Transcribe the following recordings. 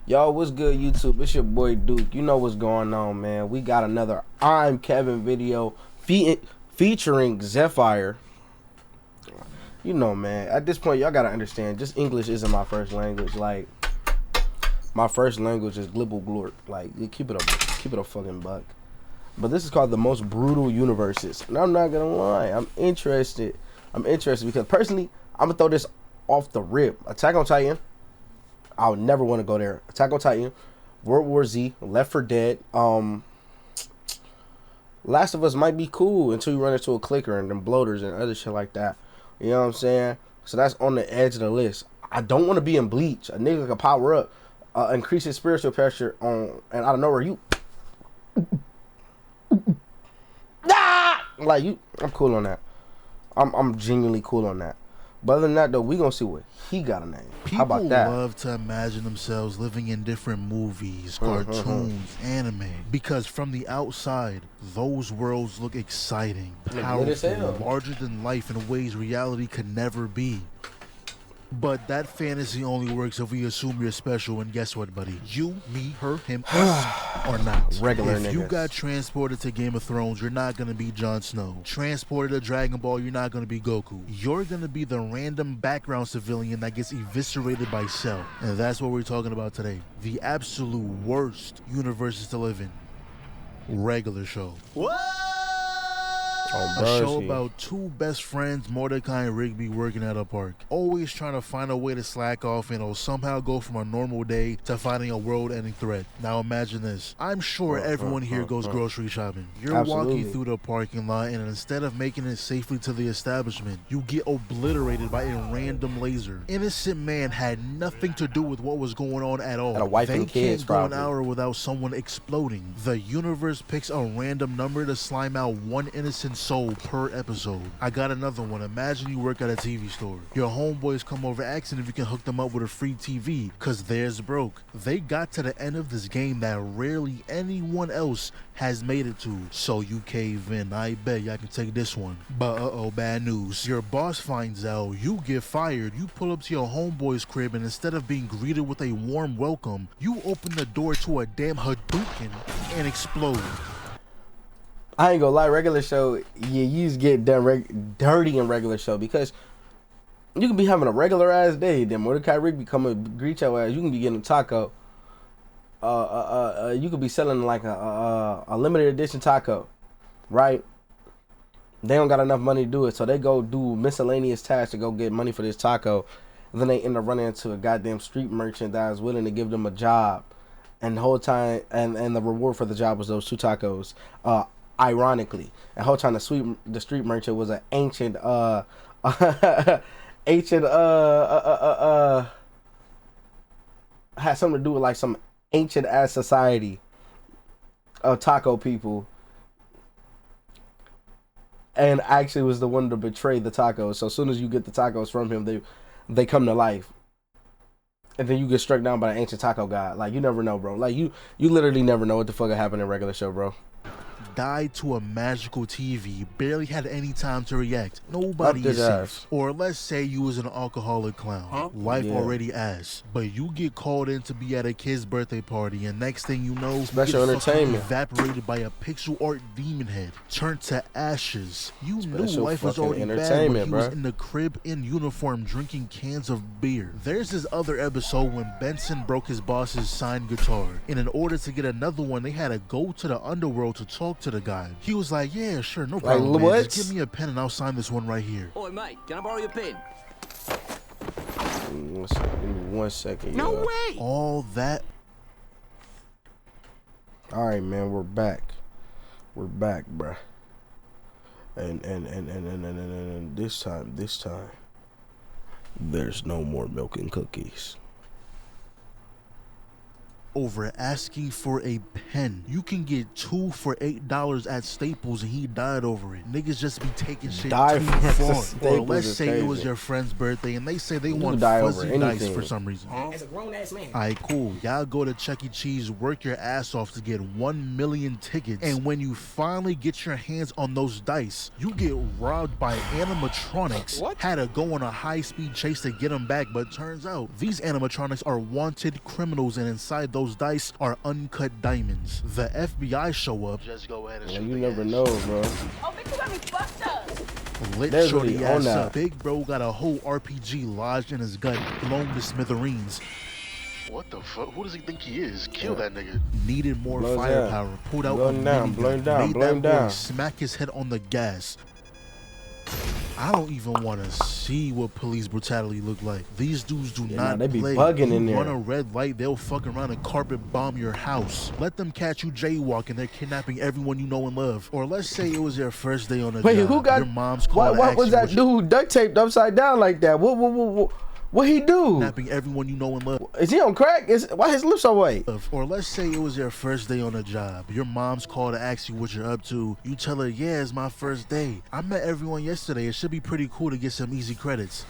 Yo, what's good, YouTube? It's your boy Duke. You know what's going on, man. We got another I'm Kevin video featuring Zephfire. You know, man, at this point, y'all gotta understand, just English isn't my first language. Like, my first language is glibble glorp. Like, keep it a fucking buck. But this is called the most brutal universes. And I'm not gonna lie, I'm interested because personally, I'm gonna throw this off the rip. Attack on Titan. I would never want to go there. Attack on Titan, World War Z, Left 4 Dead. Last of Us might be cool until you run into a clicker and then bloaters and other shit like that. You know what I'm saying? So that's on the edge of the list. I don't want to be in Bleach. A nigga can power up, increase his spiritual pressure on, and out of nowhere you, like you. I'm cool on that. I'm genuinely cool on that. But other than that, though, we gonna see what he got a name. How about that? People love to imagine themselves living in different movies, cartoons, anime, because from the outside, those worlds look exciting, powerful, larger than life in ways reality could never be. But that fantasy only works if we assume you're special, and guess what, buddy? You, me, her, him, us, or not. Regular if niggas. you got transported to Game of Thrones, you're not gonna be Jon Snow. Transported to Dragon Ball, you're not gonna be Goku. You're gonna be the random background civilian that gets eviscerated by Cell. And that's what we're talking about today. The absolute worst universes to live in. Regular show. Oh, A show about two best friends, Mordecai and Rigby, working at a park. Always trying to find a way to slack off and somehow go from a normal day to fighting a world-ending threat. Now imagine this. I'm sure everyone here goes grocery shopping. You're walking through the parking lot, and instead of making it safely to the establishment, you get obliterated by a random laser. Innocent man had nothing to do with what was going on at all. Had a wife and kids, go an hour without someone exploding. The universe picks a random number to slime out one innocent soul per episode. I got another one. Imagine you work at a TV store. Your homeboys come over asking if you can hook them up with a free TV because theirs broke. They got to the end of this game that rarely anyone else has made it to. So you cave in. I bet y'all can take this one. But bad news. Your boss finds out, you get fired. You pull up to your homeboy's crib, and instead of being greeted with a warm welcome, you open the door to a damn Hadouken and explode. I ain't gonna lie, regular show, you just get done dirty in regular show because you can be having a regular ass day, then Mordecai Rigby come and greet your ass. You can be getting a taco. You could be selling like a limited edition taco, right? They don't got enough money to do it, so they go do miscellaneous tasks to go get money for this taco. And then they end up running into a goddamn street merchant that is willing to give them a job, and the whole time, and the reward for the job was those two tacos. Ironically, the whole time the street merchant was an ancient had something to do with like some ancient ass society of taco people, and actually was the one to betray the tacos. So as soon as you get the tacos from him, they come to life, and then you get struck down by an ancient taco god. Like, you never know, bro. Like, you literally never know what the fuck happened in regular show, bro. Died to a magical TV, barely had any time to react. Nobody is safe. Or let's say you was an alcoholic clown. Life already ass. But you get called in to be at a kid's birthday party, and next thing you know, special you get entertainment evaporated by a pixel art demon head, turned to ashes. You knew life was already bad when he was in the crib in uniform drinking cans of beer. There's this other episode when Benson broke his boss's signed guitar, and in order to get another one, they had to go to the underworld to talk to the guy. He was like, yeah, sure, no problem, like, man. Just give me a pen and I'll sign this one right here. Oi, mate, can I borrow your pen? One second. No way! All that. Alright, man, we're back. We're back, bruh. And this time, there's no more milk and cookies. over asking for a pen. You can get 2 for $8 at Staples and he died over it. Niggas just be taking shit Die too for far. Or let's say crazy. it was your friend's birthday and they say they want die fuzzy over dice anything. for some reason. As a grown-ass man. Alright, cool. Y'all go to Chuck E. Cheese, work your ass off to get 1 million tickets, and when you finally get your hands on those dice, you get robbed by animatronics. What? Had to go on a high-speed chase to get them back, but turns out these animatronics are wanted criminals, and inside those dice are uncut diamonds. The FBI show up. Just go ahead and Yeah, shoot you the never ass. know, bro. Oh, bitch, you got me fucked up. Lit They're shorty really on ass that. up. Big bro got a whole RPG lodged in his gut, blown to smithereens. What the fuck? Who does he think he is? Kill that nigga. Needed more Blow his firepower. ass. Pulled out Blow a him down, minigun, blow him down, made blow that him boy down. smack his head on the gas. I don't even want to see what police brutality look like. These dudes do not they be play. bugging You in there. run a red light, they'll fuck around and carpet bomb your house. Let them catch you jaywalking. They're kidnapping everyone you know and love. Or let's say it was your first day on the Wait, job. who got? Your mom's call to What ask was you that what you- dude duct taped upside down like that? What he do? Kidnapping everyone you know and love. Is he on crack? Why his lips so white? Or let's say it was your first day on the job. Your mom's call to ask you what you're up to. You tell her, yeah, it's my first day. I met everyone yesterday. It should be pretty cool to get some easy credits.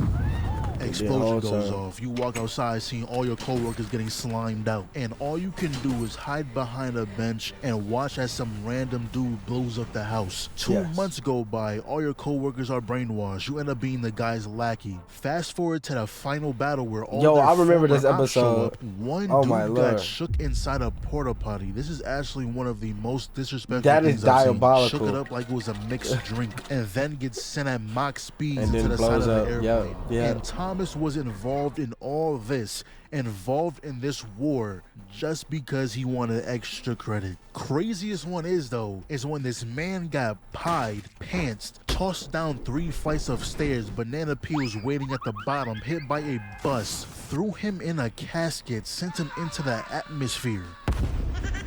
Explosion whole goes time. off. You walk outside seeing all your coworkers getting slimed out. And all you can do is hide behind a bench and watch as some random dude blows up the house. 2 Yes. months go by. All your coworkers are brainwashed. You end up being the guy's lackey. Fast forward to the final battle where all Yo, their I remember former this ops show episode. up. One Oh dude my got Lord. shook inside a porta potty. This is actually one of the most disrespectful That is things I've seen. diabolical. Shook it up like it was a mixed drink and then gets sent at Mach speeds And then into the side blows of the up. airplane. Yep, yep. And Thomas was involved in all this, involved in this war just because he wanted extra credit. Craziest one is though, is when this man got pied, pantsed, tossed down 3 flights of stairs, banana peels waiting at the bottom, hit by a bus, threw him in a casket, sent him into the atmosphere.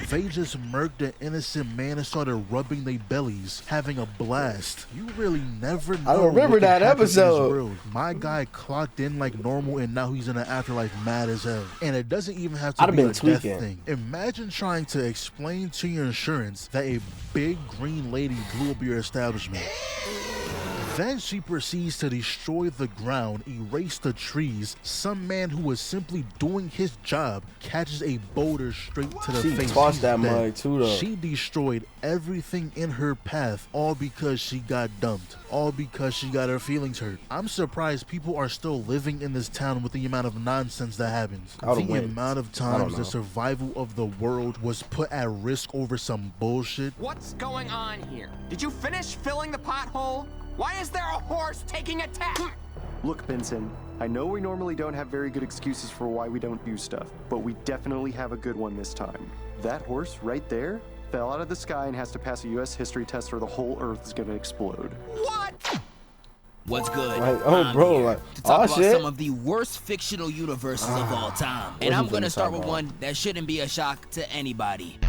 They just murked an innocent man and started rubbing their bellies, having a blast. You really never know. I remember what can that happen in this episode. world. My guy clocked in like normal and now he's in the afterlife mad as hell. And it doesn't even have to I'd have be been a tweaking. death thing. Imagine trying to explain to your insurance that a big green lady blew up your establishment. Then she proceeds to destroy the ground, erase the trees. Some man who was simply doing his job catches a boulder straight to the She face. tossed He's that dead. mug too, though. She destroyed everything in her path, all because she got dumped, all because she got her feelings hurt. I'm surprised people are still living in this town with the amount of nonsense that happens. I would've The went. amount of I don't times know. the survival of the world was put at risk over some bullshit. What's going on here? Did you finish filling the pothole? Why is there a horse taking a tap? Look, Benson, I know we normally don't have very good excuses for why we don't do stuff, but we definitely have a good one this time. That horse right there fell out of the sky and has to pass a US history test or the whole Earth is gonna explode. What? What's good? Like, oh, I'm bro, here like, to talk oh, about shit. some of the worst fictional universes of all time. And What I'm you gonna finna start talk with about? one that shouldn't be a shock to anybody.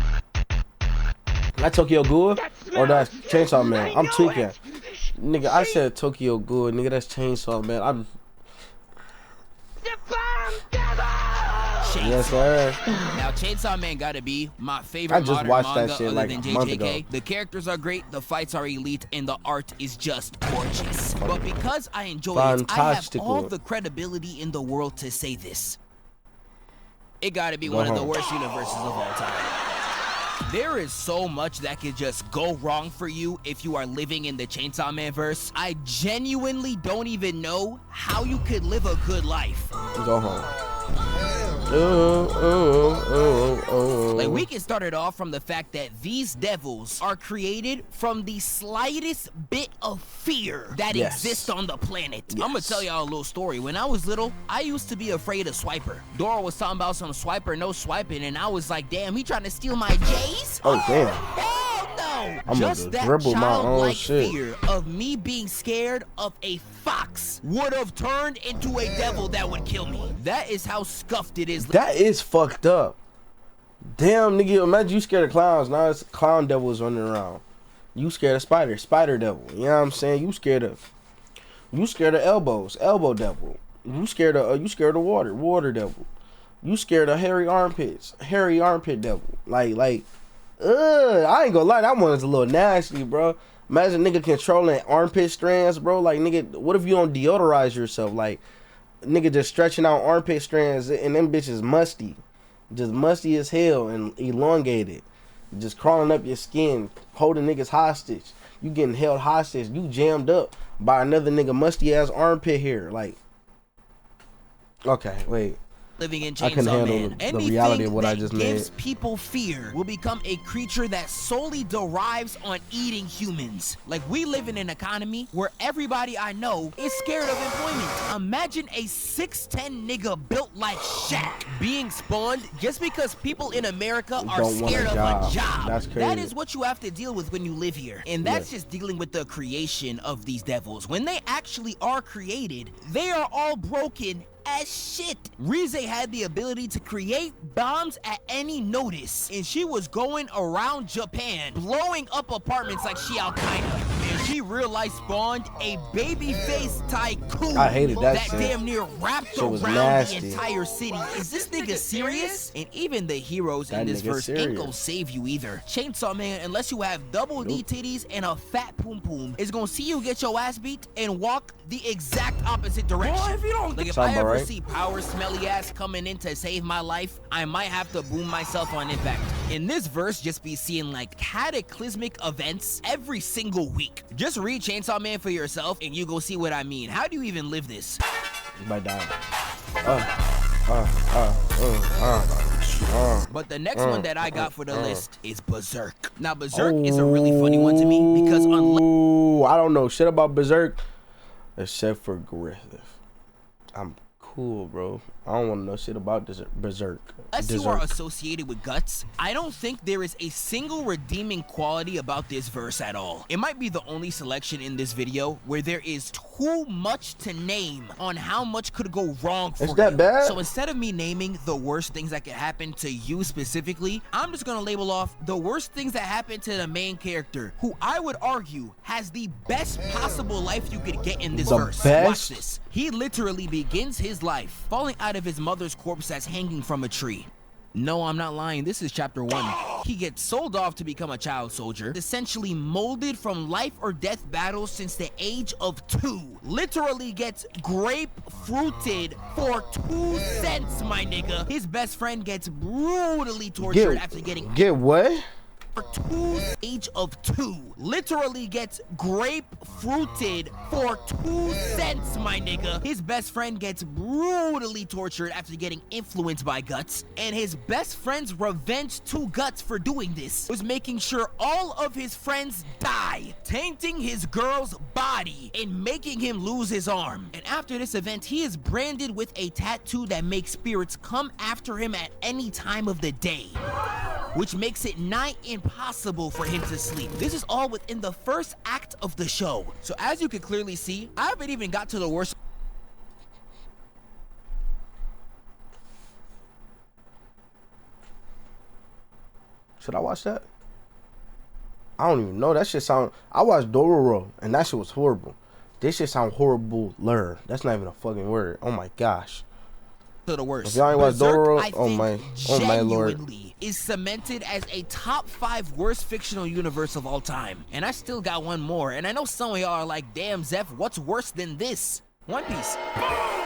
That Tokyo Ghoul or that Chainsaw Man? I'm tweaking. Nigga, I said Tokyo Ghoul. Nigga, that's Chainsaw Man. I'm. Yes, sir. Now, Chainsaw Man gotta be my favorite I just modern watched that manga shit other like than a month JJK. ago. The characters are great, the fights are elite, and the art is just gorgeous. But because I enjoy it, I have Fantastical. all the credibility in the world to say this. It gotta be one of the worst universes of all time. There is so much that could just go wrong for you if you are living in the Chainsaw Man verse. I genuinely don't even know how you could live a good life. Go home. Like, we can start it off from the fact that these devils are created from the slightest bit of fear that Yes. exists on the planet. I'm gonna Yes. tell y'all a little story. When I was little, I used to be afraid of Swiper. Dora was talking about some Swiper, no swiping, and I was like, damn, he trying to steal my J's? Oh, damn. Hell no! I'm Just gonna that dribble my own childlike shit. fear of me being scared of a fox would have turned into a devil that would kill me. That is how scuffed it is. That is fucked up. Damn, nigga, imagine you scared of clowns. Now it's clown devils running around. You scared of spider devil. You know what I'm saying? You scared of elbows, elbow devil. You scared of water devil. You scared of hairy armpits. Hairy armpit devil. I ain't gonna lie, that one is a little nasty, bro. Imagine nigga controlling armpit strands, bro. Like, nigga, what if you don't deodorize yourself? Like, nigga just stretching out armpit strands and them bitches musty. Just musty as hell and elongated. Just crawling up your skin, holding niggas hostage. You getting held hostage. You jammed up by another nigga musty ass armpit hair. Like, okay, wait. Living in I couldn't Chainsaw handle Man. the reality of what I Anything just that gives made. people fear will become a creature that solely derives on eating humans. Like, we live in an economy where everybody I know is scared of employment. Imagine a 6'10" nigga built like Shaq being spawned just because people in America are Don't want a scared of job. a job. That's crazy. That is what you have to deal with when you live here. And that's just dealing with the creation of these devils. When they actually are created, they are all broken as shit. Rize had the ability to create bombs at any notice, and she was going around Japan blowing up apartments like she Al-Qaeda. And she real life spawned a baby-faced tycoon I hated that shit. damn near wrapped Shit was around nasty. the entire city. Is this nigga serious? And even the heroes in That this nigga verse ain't serious. gonna save you either. Chainsaw Man, unless you have double D titties and a fat poom poom, is gonna see you get your ass beat and walk the exact opposite direction. Boy, if you don't Like, if Sound I about ever right. see power smelly ass coming in to save my life, I might have to boom myself on impact. In this verse, just be seeing like cataclysmic events every single week. Just read Chainsaw Man for yourself and you go see what I mean. How do you even live this? By dying. But the next one that I got for the list is Berserk. Now, Berserk is a really funny one to me because Ooh, I don't know shit about Berserk except for Griffith. I'm cool, bro. I don't want to know shit about Berserk. unless you are associated with Guts, I don't think there is a single redeeming quality about this verse at all. It might be the only selection in this video where there is too much to name on how much could go wrong for Is that you. bad? So instead of me naming the worst things that could happen to you specifically, I'm just gonna label off the worst things that happen to the main character, who I would argue has the best possible life you could get in this The verse. best? Watch this. He literally begins his life falling out of his mother's corpse that's hanging from a tree. No, I'm not lying. This is chapter 1. He gets sold off to become a child soldier, essentially molded from life or death battles since the age of 2. Literally gets grapefruited for 2 cents, my nigga. His best friend gets brutally tortured after getting Get what? for 2 age of 2. Literally gets grapefruited for 2 cents, my nigga. His best friend gets brutally tortured after getting influenced by Guts, and his best friend's revenge to Guts for doing this was making sure all of his friends die, tainting his girl's body and making him lose his arm. And after this event, he is branded with a tattoo that makes spirits come after him at any time of the day, which makes it nigh impossible for him to sleep. This is all within the first act of the show. So as you can clearly see, I haven't even got to the worst. Should I watch that? I don't even know. That shit sound. I watched Dororo and that shit was horrible. This shit sound horrible. That's not even a fucking word. Oh my gosh. To the worst. If y'all ain't watched Berserk, Dororo, I oh think, my lord. genuinely is cemented as a top 5 worst fictional universe of all time. And I still got one more. And I know some of y'all are like, damn, Zeph, what's worse than this? One Piece.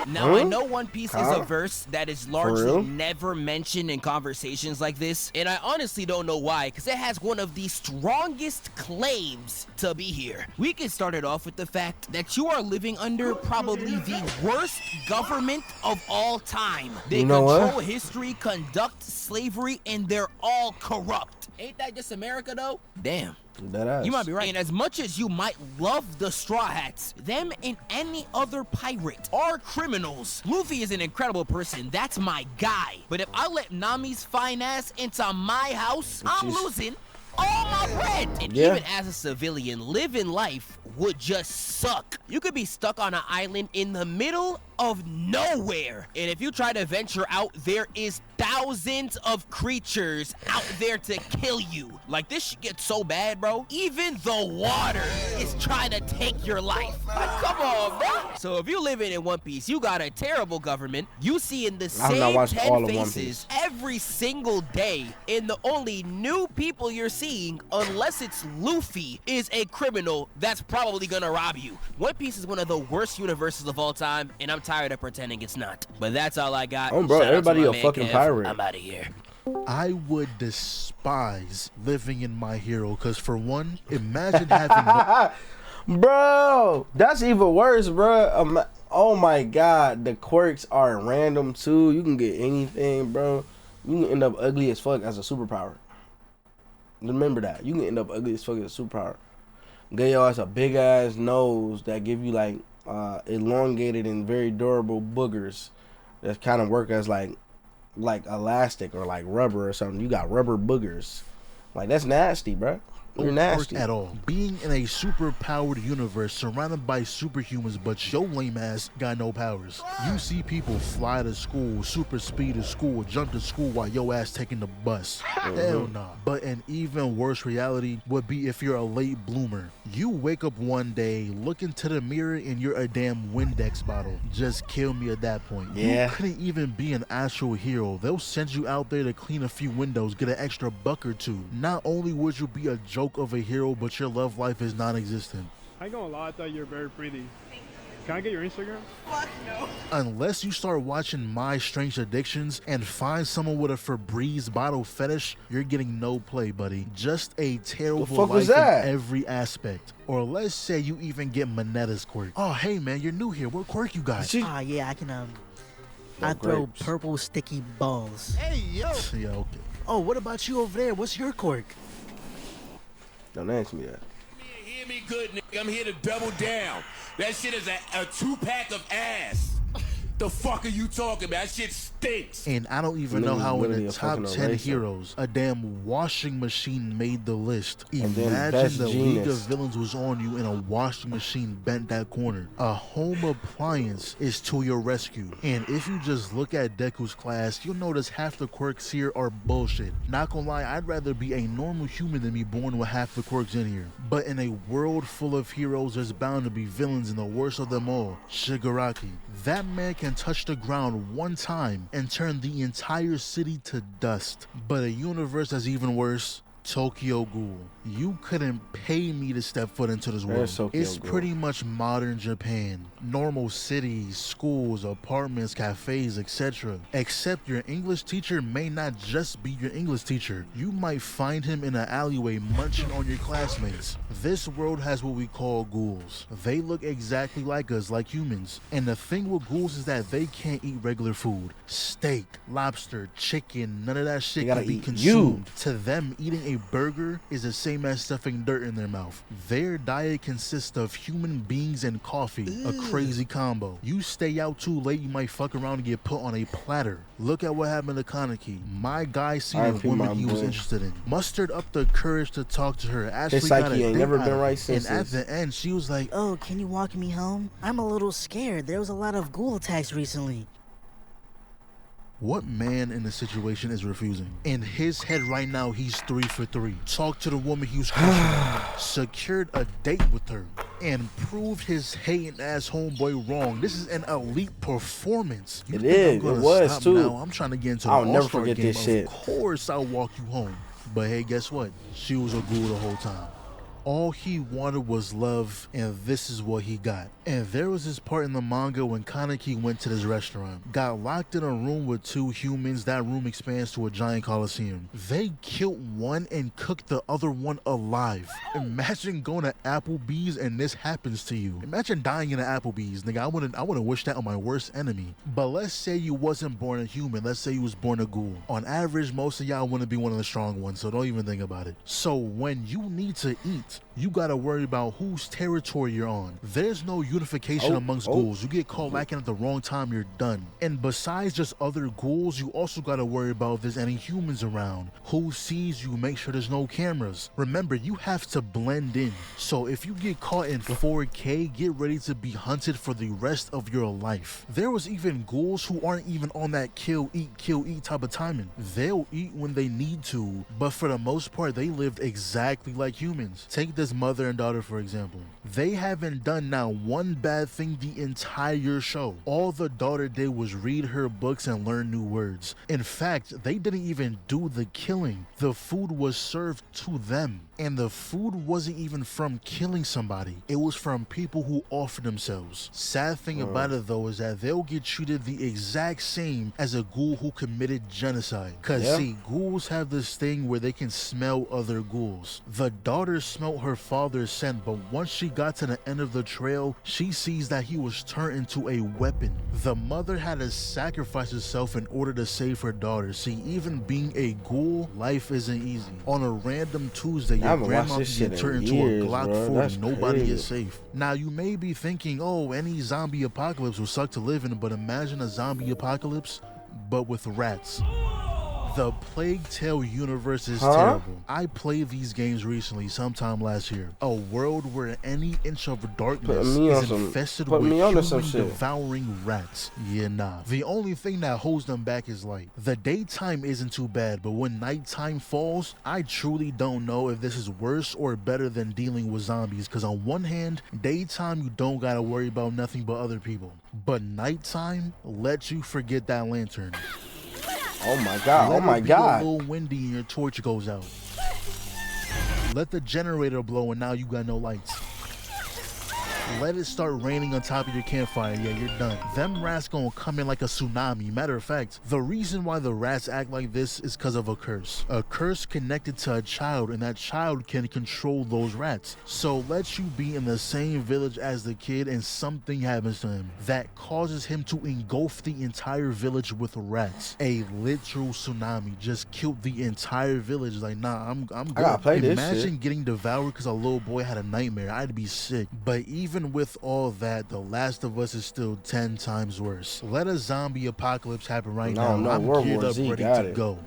Now, I know One Piece is a verse that is largely real? never mentioned in conversations like this, and I honestly don't know why, because it has one of the strongest claims to be here. We can start it off with the fact that you are living under probably the worst government of all time. They You know control what? history, conduct slavery, and they're all corrupt. Ain't that just America, though? Damn. That ass. You might be right. And as much as you might love the Straw Hats, them and any other pirate are criminals. Luffy is an incredible person. That's my guy. But if I let Nami's fine ass into my house, I'm losing all my bread. And even as a civilian, living life would just suck. You could be stuck on an island in the middle of nowhere. And if you try to venture out, there is thousands of creatures out there to kill you. Like, this shit gets so bad, bro. Even the water is trying to take your life. Like, come on, bro. So if you living in One Piece, you got a terrible government. You see in the same 10 faces every single day. And the only new people you're seeing, unless it's Luffy, is a criminal that's probably gonna rob you. One Piece is one of the worst universes of all time, and I'm tired of pretending it's not. But that's all I got. Oh, bro, Shout out to everybody my a man fucking Kev. pirate. I'm out of here. I would despise living in My Hero, because for one, imagine having no Bro, that's even worse, bro. Oh my god, the quirks are random too. You can get anything, bro. You can end up ugly as fuck as a superpower. Remember that. You can end up ugly as fuck as a superpower. Get your ass a big ass nose that give you like elongated and very durable boogers that kind of work as like elastic or like rubber or something. You got rubber boogers. Like, that's nasty, bro. You're nasty at all. Being in a super powered universe surrounded by superhumans, but your lame ass got no powers. You see people fly to school, super speed to school, jump to school while your ass taking the bus. Hell nah. But an even worse reality would be if you're a late bloomer. You wake up one day, look into the mirror, and you're a damn Windex bottle. Just kill me at that point. Yeah. You couldn't even be an actual hero. They'll send you out there to clean a few windows, get an extra buck or two. Not only would you be a joke of a hero, but your love life is non-existent. I ain't gonna lie, I thought you were very pretty. Can I get your Instagram? Fuck no. Unless you start watching My Strange Addictions and find someone with a Febreze bottle fetish, you're getting no play, buddy. Just a terrible fuck was life that? in every aspect. Or let's say you even get Monetta's quirk. Oh, hey man, you're new here. What quirk you got? Yeah, I can I throw grapes. purple sticky balls. Hey yo. Yeah, okay. Oh, what about you over there? What's your quirk? Don't ask me that. Hear me good, nigga. I'm here to double down. That shit is a 2-pack of ass. The fuck are you talking about? That shit stinks. And I don't even know how in literally the a top fucking 10 eraser. heroes, a damn washing machine made the list. And then Imagine Best the League of Genius. Villains was on you and a washing machine bent that corner. A home appliance is to your rescue. And if you just look at Deku's class, you'll notice half the quirks here are bullshit. Not gonna lie, I'd rather be a normal human than be born with half the quirks in here. But in a world full of heroes, there's bound to be villains, and the worst of them all, Shigaraki. That man can touch the ground one time and turn the entire city to dust. But a universe that's even worse, Tokyo Ghoul. You couldn't pay me to step foot into this world. There's Tokyo It's Ghoul. pretty much modern Japan. Normal cities, schools, apartments, cafes, etc. Except your English teacher may not just be your English teacher. You might find him in an alleyway munching on your classmates. This world has what we call ghouls. They look exactly like us, like humans. And the thing with ghouls is that they can't eat regular food. Steak, lobster, chicken, none of that shit They gotta can be eat consumed. To them, eating a burger is the same as stuffing dirt in their mouth. Their diet consists of human beings and coffee, a crazy combo. You stay out too late, you might fuck around and get put on a platter. Look at what happened to Kaneki. My guy seen a R.I.P. woman my he was boy. interested in, mustered up the courage to talk to her. Actually His got a psyche ain't date never out been of right it. since And at this. the end, she was like, Oh, can you walk me home? I'm a little scared. There was a lot of ghoul attacks recently. what man in the situation is refusing? In his head right now, he's 3 for 3. Talked to the woman he was crushing, secured a date with her, and proved his hating ass homeboy wrong. This is an elite performance. You It think is. I'm gonna It was, stop too. Now? I'm trying to get into the I'll never All-Star forget game. this shit. Of course I'll walk you home. But hey, guess what? She was a ghoul the whole time. All he wanted was love, and this is what he got. And there was this part in the manga when Kaneki went to this restaurant, got locked in a room with 2 humans. That room expands to a giant coliseum. They killed one and cooked the other one alive. Imagine going to Applebee's and this happens to you. Imagine dying in an Applebee's, nigga. I wouldn't wish that on my worst enemy. But let's say you wasn't born a human. Let's say you was born a ghoul. On average, most of y'all wouldn't be one of the strong ones, so don't even think about it. So when you need to eat, fact, you gotta worry about whose territory you're on. There's no unification amongst ghouls. You get caught lacking at the wrong time, you're done. And besides just other ghouls, you also gotta worry about if there's any humans around. Who sees you, make sure there's no cameras. Remember, you have to blend in. So if you get caught in 4K, get ready to be hunted for the rest of your life. There was even ghouls who aren't even on that kill, eat type of timing. They'll eat when they need to, but for the most part, they lived exactly like humans. Take this mother and daughter, for example. They haven't done now one bad thing the entire show. All the daughter did was read her books and learn new words. In fact, they didn't even do the killing. The food was served to them. And the food wasn't even from killing somebody. It was from people who offered themselves. Sad thing about it though is that they'll get treated the exact same as a ghoul who committed genocide. Cause see, ghouls have this thing where they can smell other ghouls. The daughter smelled her father's scent, but once she got to the end of the trail, she sees that he was turned into a weapon. The mother had to sacrifice herself in order to save her daughter. See, even being a ghoul, life isn't easy. On a random Tuesday, your grandma can get turned into a Glock 40. Nobody is safe. Now, you may be thinking, oh, any zombie apocalypse will suck to live in, but imagine a zombie apocalypse, but with rats. The Plague Tale universe is terrible. I played these games recently, sometime last year. A world where any inch of darkness is infested with human-devouring rats. Yeah, nah. The only thing that holds them back is light. The daytime isn't too bad, but when nighttime falls, I truly don't know if this is worse or better than dealing with zombies, because on one hand, daytime you don't gotta worry about nothing but other people. But nighttime lets you forget that lantern. Oh my god, oh my god. A little windy and your torch goes out. Let the generator blow and now you got no lights. Let it start raining on top of your campfire. Yeah, you're done. Them rats gonna come in like a tsunami. Matter of fact, the reason why the rats act like this is because of a curse. A curse connected to a child, and that child can control those rats. So let you be in the same village as the kid and something happens to him that causes him to engulf the entire village with rats. A literal tsunami just killed the entire village. Like, nah, I'm good. I gotta play this Imagine shit. getting devoured because a little boy had a nightmare. I'd be sick. But even with all that, The Last of Us is still 10 times worse. Let a zombie apocalypse happen right now. I'm geared up, ready to go.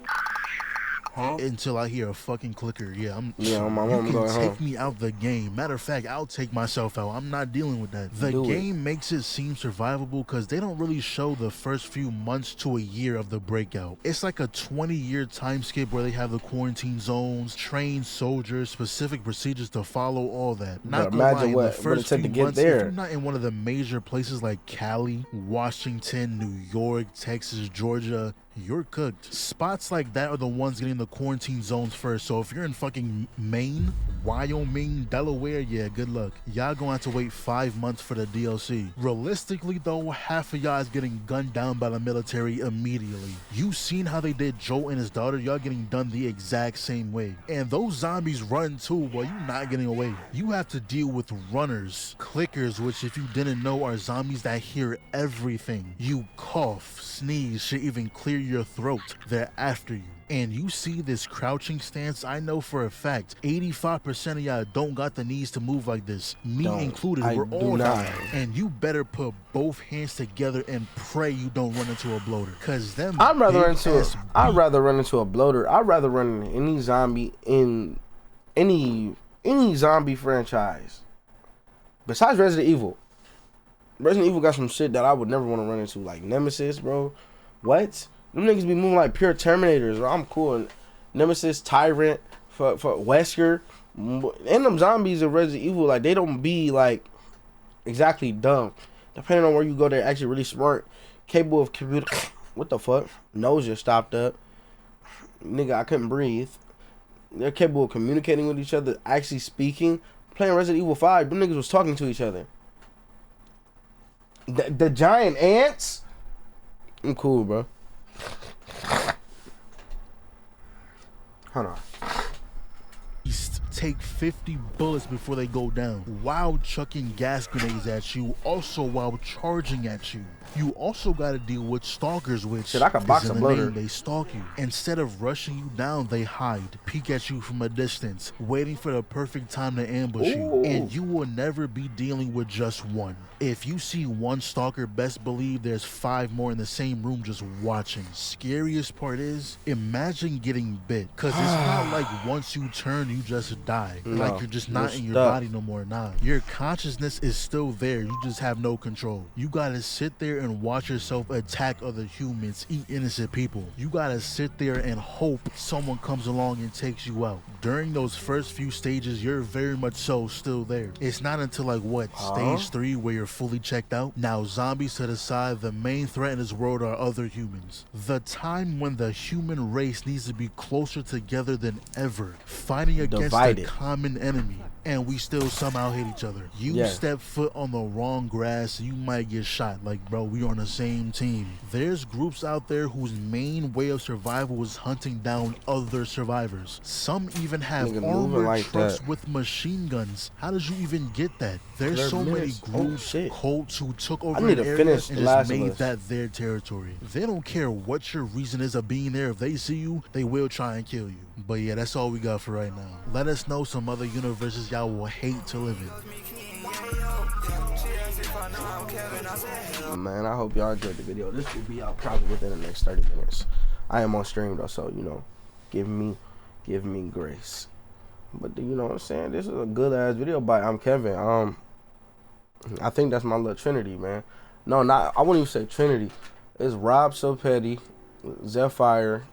Until I hear a fucking clicker. Yeah, you can take me out the game. Matter of fact, I'll take myself out. I'm not dealing with that. The game makes it seem survivable because they don't really show the first few months to a year of the breakout. It's like a 20-year time skip where they have the quarantine zones, trained soldiers, specific procedures to follow, all that. Not gonna lie, the first few months, if you're not in one of the major places like Cali, Washington, New York, Texas, Georgia, you're cooked. Spots like that are the ones getting the quarantine zones first. So if you're in fucking Maine, Wyoming, Delaware, yeah, good luck. Y'all gonna have to wait 5 months for the DLC. Realistically though, half of y'all is getting gunned down by the military immediately. You seen how they did Joe and his daughter? Y'all getting done the exact same way. And those zombies run too, boy, you not getting away. You have to deal with runners, clickers, which if you didn't know are zombies that hear everything. You cough, sneeze, shit even clear your throat, they're after you. And you see this crouching stance, I know for a fact 85% of y'all don't got the knees to move like this, me included. We're all dying. And you better put both hands together and pray you don't run into a bloater, cause them I'd rather run into a bloater. I'd rather run into any zombie in any zombie franchise besides Resident Evil. Resident Evil got some shit that I would never want to run into, like Nemesis, bro. What? Them niggas be moving like pure Terminators, bro. I'm cool. Nemesis, Tyrant, for Wesker, and them zombies of Resident Evil, like they don't be like exactly dumb. Depending on where you go, they're actually really smart, capable of what the fuck? Nose just stopped up, nigga. I couldn't breathe. They're capable of communicating with each other, actually speaking. Playing Resident Evil 5, them niggas was talking to each other. The giant ants. I'm cool, bro. Hold on. Take 50 bullets before they go down while chucking gas grenades at you, also while charging at you. You also got to deal with stalkers, which Shit, I could box is a in the bloater. name, they stalk you. Instead of rushing you down, they hide, peek at you from a distance, waiting for the perfect time to ambush you. And you will never be dealing with just one. If you see one stalker, best believe there's 5 more in the same room just watching. Scariest part is, imagine getting bit, because it's not like once you turn, you just die. No, Like you're just not in your stuck. body no more. Nah, your consciousness is still there. You just have no control. You gotta sit there and watch yourself attack other humans, eat innocent people. You gotta sit there and hope someone comes along and takes you out. During those first few stages, you're very much so still there. It's not until like what, stage 3 where you're fully checked out? Now, zombies to the side, the main threat in this world are other humans. The time when the human race needs to be closer together than ever, fighting against Divided. a common enemy, and we still somehow hate each other. You step foot on the wrong grass, you might get shot. Like, bro, we are on the same team. There's groups out there whose main way of survival is hunting down other survivors. Some even have Nigga moving armored like trucks that. with machine guns. How did you even get that? There's so many groups, cults who took over need an to area finish and The just Last of made Us. that their territory. They don't care what your reason is of being there. If they see you, they will try and kill you. But yeah, that's all we got for right now. Let us know some other universes y'all will hate to live in. Man, I hope y'all enjoyed the video. This will be out probably within the next 30 minutes. I am on stream though, so you know, give me grace. But you know what I'm saying? This is a good ass video by I'm Kevin. I think that's my little Trinity, man. No, not I wouldn't even say Trinity. It's Rob So Petty, Zephfire,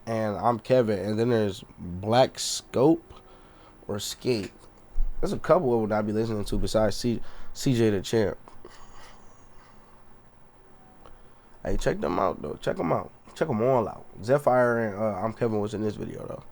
and I'm Kevin. And then there's Black Scope or Scape. There's a couple of them I'd be listening to besides CJ the Champ. Hey, check them out though. Check them out. Check them all out. Zephfire and I'm Kevin was in this video though.